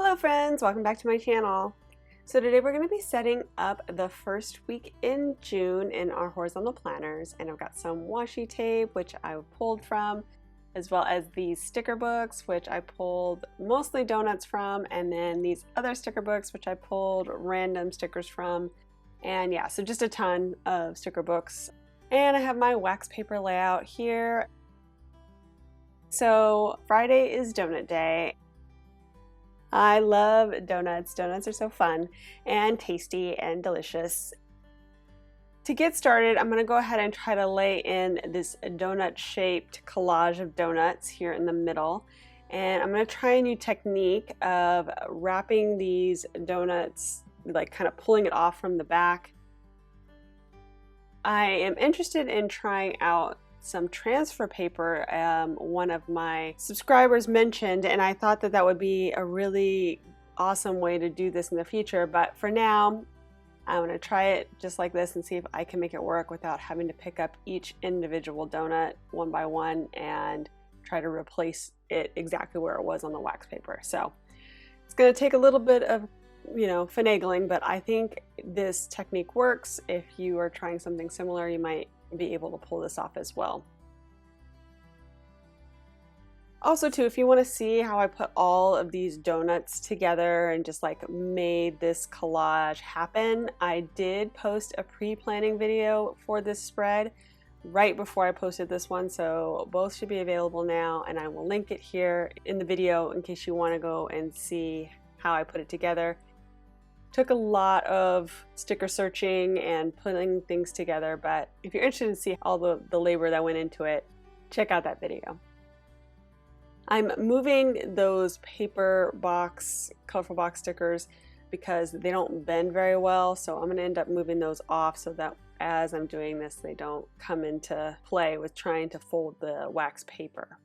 Hello friends, welcome back to my channel. So today we're going to be setting up the first week in June in our horizontal planners, and I've got some washi tape which I pulled from, as well as these sticker books which I pulled mostly donuts from, and then these other sticker books which I pulled random stickers from. And yeah, so just a ton of sticker books. And I have my wax paper layout here. So Friday is donut day. I love donuts. Donuts are so fun and tasty and delicious. To get started, I'm going to go ahead and try to lay in this donut-shaped collage of donuts here in the middle. And I'm going to try a new technique of wrapping these donuts, like kind of pulling it off from the back. I am interested in trying out some transfer paper one of my subscribers mentioned, and I thought that that would be a really awesome way to do this in the future, but for now I'm going to try it just like this and see if I can make it work without having to pick up each individual donut one by one and try to replace it exactly where it was on the wax paper. So it's going to take a little bit of finagling, but I think this technique works. If you are trying something similar, you might be able to pull this off as well. Also too, if you want to see how I put all of these donuts together and just like made this collage happen, I did post a pre-planning video for this spread right before I posted this one, so both should be available now, and I will link it here in the video in case you want to go and see how I put it together. Took a lot of sticker searching and putting things together, but if you're interested in see all the labor that went into it, check out that video. I'm moving those paper box, colorful box stickers because they don't bend very well, so I'm going to end up moving those off so that as I'm doing this they don't come into play with trying to fold the wax paper.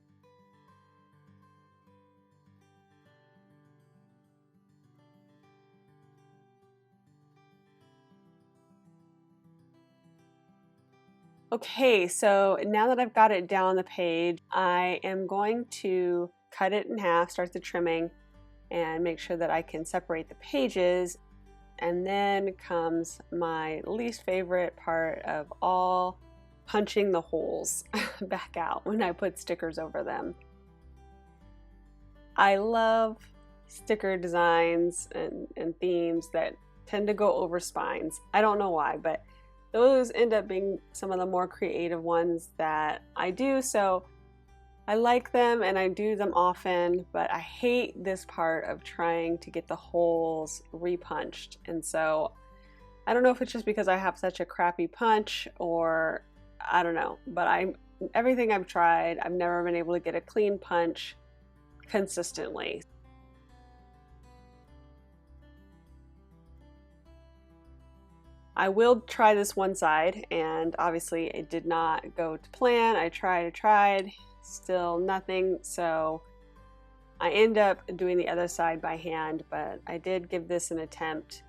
Okay, so now that I've got it down the page, I am going to cut it in half, start the trimming, and make sure that I can separate the pages. And then comes my least favorite part of all, punching the holes back out when I put stickers over them. I love sticker designs and themes that tend to go over spines. I don't know why, but those end up being some of the more creative ones that I do, so I like them and I do them often, but I hate this part of trying to get the holes repunched. And so I don't know if it's just because I have such a crappy punch or I don't know, but everything I've tried, I've never been able to get a clean punch consistently. I will try this one side, and obviously it did not go to plan. I tried, still nothing, so I end up doing the other side by hand, but I did give this an attempt,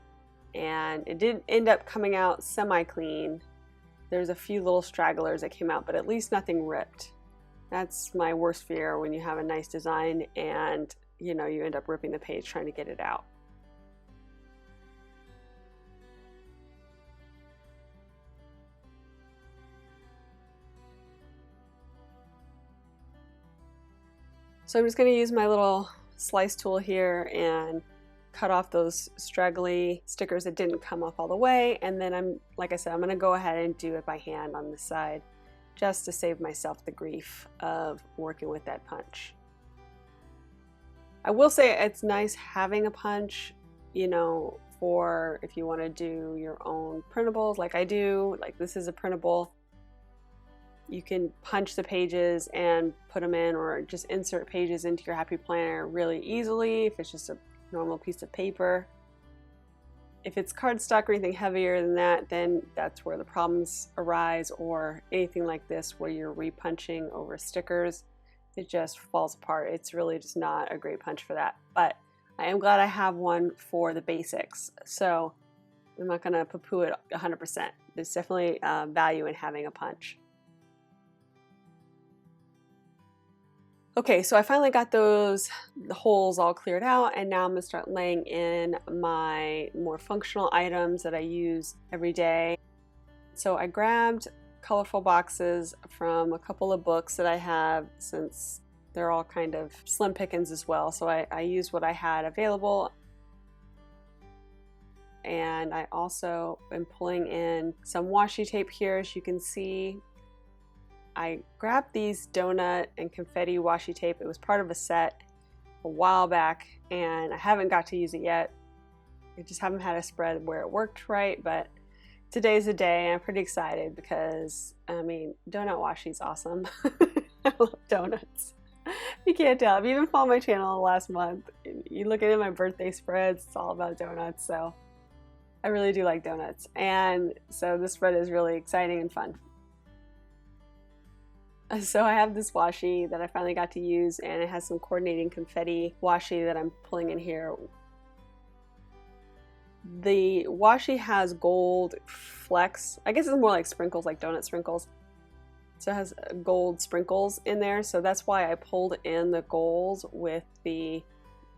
and it did end up coming out semi-clean. There's a few little stragglers that came out, but at least nothing ripped. That's my worst fear when you have a nice design and you end up ripping the page trying to get it out. So I'm just going to use my little slice tool here and cut off those straggly stickers that didn't come off all the way, and then like I said, I'm going to go ahead and do it by hand on this side just to save myself the grief of working with that punch. I will say it's nice having a punch, for if you want to do your own printables like I do. Like this is a printable. You can punch the pages and put them in, or just insert pages into your Happy Planner really easily if it's just a normal piece of paper. If it's cardstock or anything heavier than that, then that's where the problems arise, or anything like this where you're repunching over stickers, it just falls apart. It's really just not a great punch for that. But I am glad I have one for the basics, so I'm not going to poo-poo it 100%. There's definitely value in having a punch. Okay, so I finally got the holes all cleared out, and now I'm gonna start laying in my more functional items that I use every day. So I grabbed colorful boxes from a couple of books that I have, since they're all kind of slim pickings as well. So I used what I had available. And I also am pulling in some washi tape here, as you can see. I grabbed these donut and confetti washi tape. It was part of a set a while back, and I haven't got to use it yet. I just haven't had a spread where it worked right, but today's the day. I'm pretty excited because, I mean, donut washi is awesome. I love donuts. You can't tell. If you even followed my channel in the last month, you look at my birthday spreads, it's all about donuts. So I really do like donuts. And so this spread is really exciting and fun. So I have this washi that I finally got to use, and it has some coordinating confetti washi that I'm pulling in here. The washi has gold flecks. I guess it's more like sprinkles, like donut sprinkles. So it has gold sprinkles in there. So that's why I pulled in the gold with the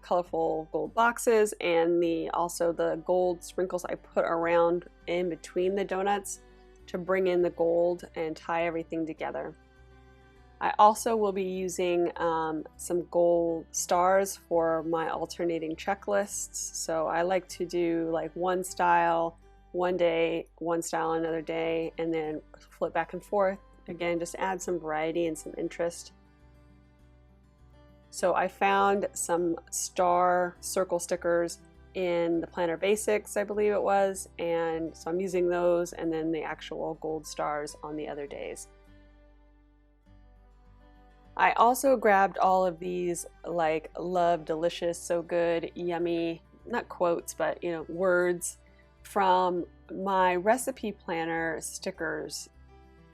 colorful gold boxes, and also the gold sprinkles I put around in between the donuts to bring in the gold and tie everything together. I also will be using some gold stars for my alternating checklists. So I like to do like one style one day, one style another day, and then flip back and forth. Again, just add some variety and some interest. So I found some star circle stickers in the Planner Basics, I believe it was, and so I'm using those, and then the actual gold stars on the other days. I also grabbed all of these like love, delicious, so good, yummy, not quotes, but you know, words from my recipe planner stickers.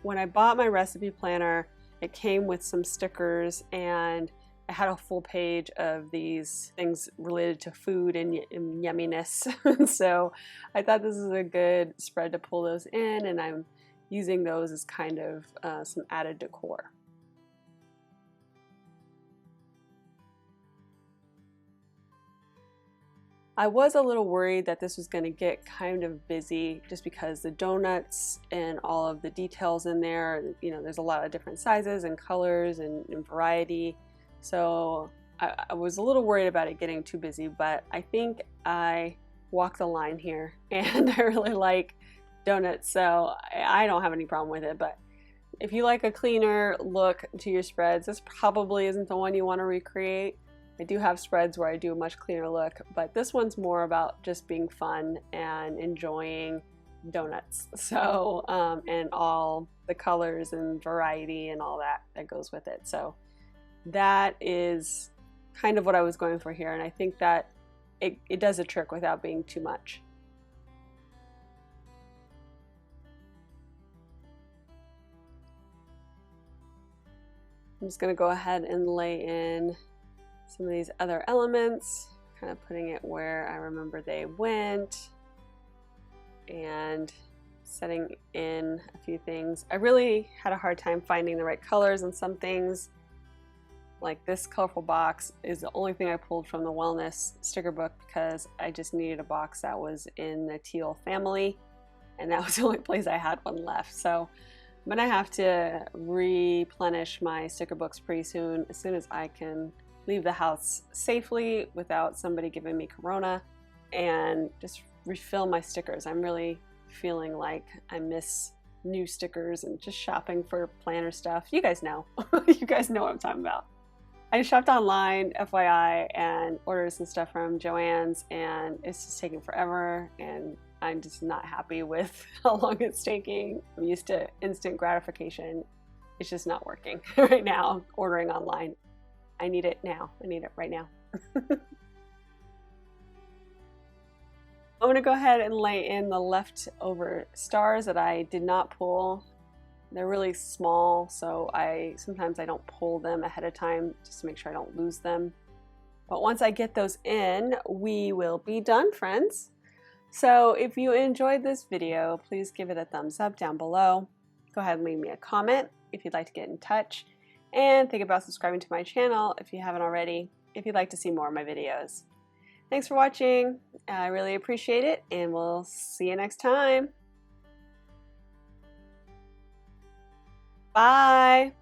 When I bought my recipe planner, it came with some stickers, and I had a full page of these things related to food and yumminess. So I thought this is a good spread to pull those in, and I'm using those as kind of some added decor. I was a little worried that this was going to get kind of busy, just because the donuts and all of the details in there, you know, there's a lot of different sizes and colors and variety. So I was a little worried about it getting too busy, but I think I walked the line here, and I really like donuts, so I don't have any problem with it. But if you like a cleaner look to your spreads, this probably isn't the one you want to recreate. I do have spreads where I do a much cleaner look, but this one's more about just being fun and enjoying donuts. So, and all the colors and variety and all that goes with it. So that is kind of what I was going for here, and I think that it does a trick without being too much. I'm just going to go ahead and lay in some of these other elements, kind of putting it where I remember they went, and setting in a few things. I really had a hard time finding the right colors on some things. Like this colorful box is the only thing I pulled from the wellness sticker book, because I just needed a box that was in the teal family, and that was the only place I had one left. So I'm gonna have to replenish my sticker books pretty soon, as soon as I can leave the house safely without somebody giving me corona, and just refill my stickers. I'm really feeling like I miss new stickers and just shopping for planner stuff. You guys know. You guys know what I'm talking about. I shopped online, FYI, and ordered some stuff from Joann's, and it's just taking forever, and I'm just not happy with how long it's taking. I'm used to instant gratification. It's just not working right now, ordering online. I need it now. I need it right now. I'm going to go ahead and lay in the leftover stars that I did not pull. They're really small, so sometimes I don't pull them ahead of time just to make sure I don't lose them. But once I get those in, we will be done, friends. So if you enjoyed this video, please give it a thumbs up down below. Go ahead and leave me a comment if you'd like to get in touch. And think about subscribing to my channel if you haven't already, if you'd like to see more of my videos. Thanks for watching. I really appreciate it, and we'll see you next time. Bye.